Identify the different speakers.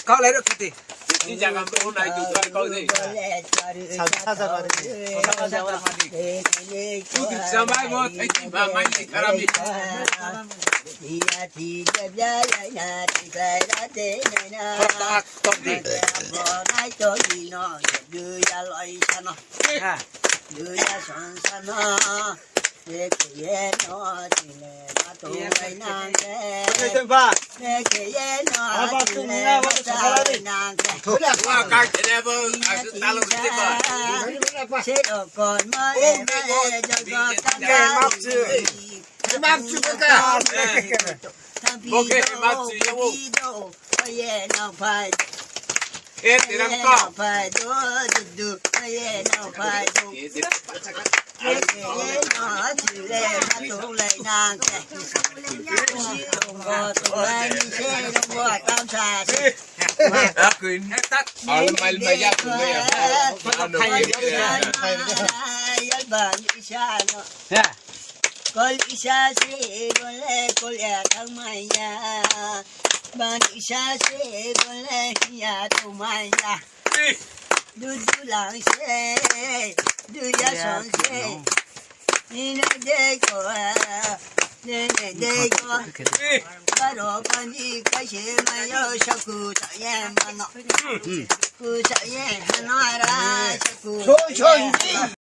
Speaker 1: Kau lấy được cái gì?
Speaker 2: Ini jangan naik juga kau ni. Tutup sampai buat main di karami.
Speaker 3: Kol isa si gole kol ya kamaya ban isa si gole ya tumaya du lang se du ya son se ni na de ko ne de ko baro pani ka she ma yo shaku ta ye ma no ku ta ye na ra shaku